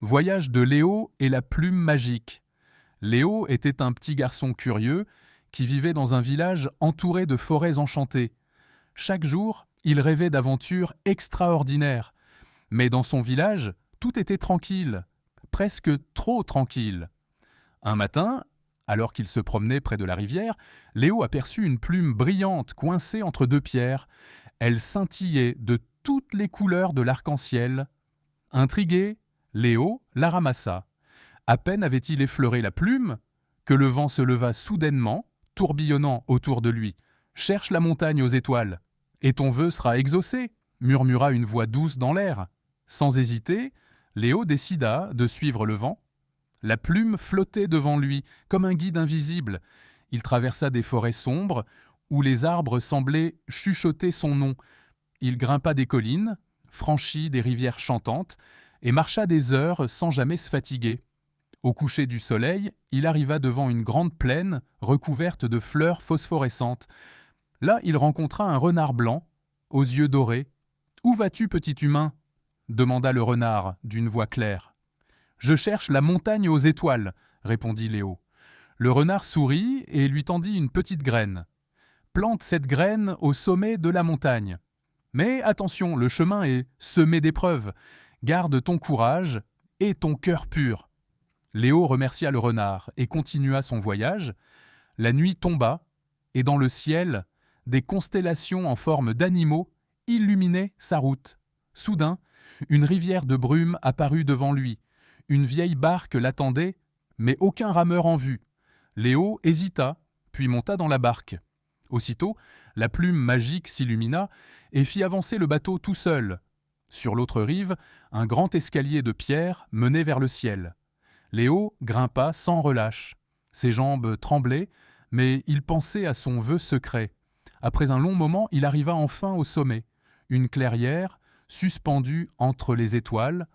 Voyage de Léo et la plume magique. Léo était un petit garçon curieux qui vivait dans un village entouré de forêts enchantées. Chaque jour, il rêvait d'aventures extraordinaires. Mais dans son village, tout était tranquille, presque trop tranquille. Un matin, alors qu'il se promenait près de la rivière, Léo aperçut une plume brillante coincée entre deux pierres. Elle scintillait de toutes les couleurs de l'arc-en-ciel. Intrigué, Léo la ramassa. À peine avait-il effleuré la plume que le vent se leva soudainement, tourbillonnant autour de lui. « Cherche la montagne aux étoiles, et ton vœu sera exaucé », murmura une voix douce dans l'air. Sans hésiter, Léo décida de suivre le vent. La plume flottait devant lui, comme un guide invisible. Il traversa des forêts sombres, où les arbres semblaient chuchoter son nom. Il grimpa des collines, franchit des rivières chantantes, et marcha des heures sans jamais se fatiguer. Au coucher du soleil, il arriva devant une grande plaine recouverte de fleurs phosphorescentes. Là, il rencontra un renard blanc, aux yeux dorés. « Où vas-tu, petit humain » demanda le renard d'une voix claire. « Je cherche la montagne aux étoiles » répondit Léo. Le renard sourit et lui tendit une petite graine. « Plante cette graine au sommet de la montagne. Mais attention, le chemin est semé d'épreuves. Garde ton courage et ton cœur pur. » Léo remercia le renard et continua son voyage. La nuit tomba, et dans le ciel, des constellations en forme d'animaux illuminaient sa route. Soudain, une rivière de brume apparut devant lui. Une vieille barque l'attendait, mais aucun rameur en vue. Léo hésita, puis monta dans la barque. Aussitôt, la plume magique s'illumina et fit avancer le bateau tout seul. Sur l'autre rive, un grand escalier de pierre menait vers le ciel. Léo grimpa sans relâche. Ses jambes tremblaient, mais il pensait à son vœu secret. Après un long moment, il arriva enfin au sommet. Une clairière, suspendue entre les étoiles.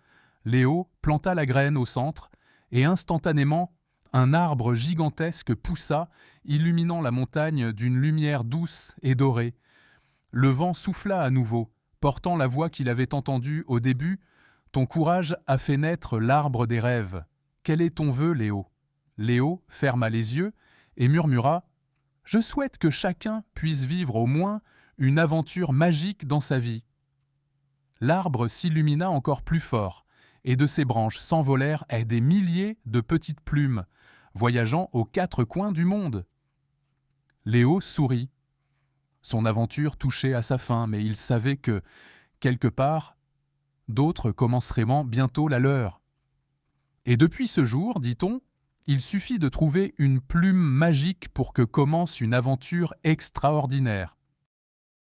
Léo planta la graine au centre, et instantanément, un arbre gigantesque poussa, illuminant la montagne d'une lumière douce et dorée. Le vent souffla à nouveau, portant la voix qu'il avait entendue au début. « Ton courage a fait naître l'arbre des rêves. Quel est ton vœu, Léo » Léo ferma les yeux et murmura « Je souhaite que chacun puisse vivre au moins une aventure magique dans sa vie. » L'arbre s'illumina encore plus fort, et de ses branches s'envolèrent des milliers de petites plumes, voyageant aux quatre coins du monde. Léo sourit. Son aventure touchait à sa fin, mais il savait que, quelque part, d'autres commenceraient bientôt la leur. Et depuis ce jour, dit-on, il suffit de trouver une plume magique pour que commence une aventure extraordinaire.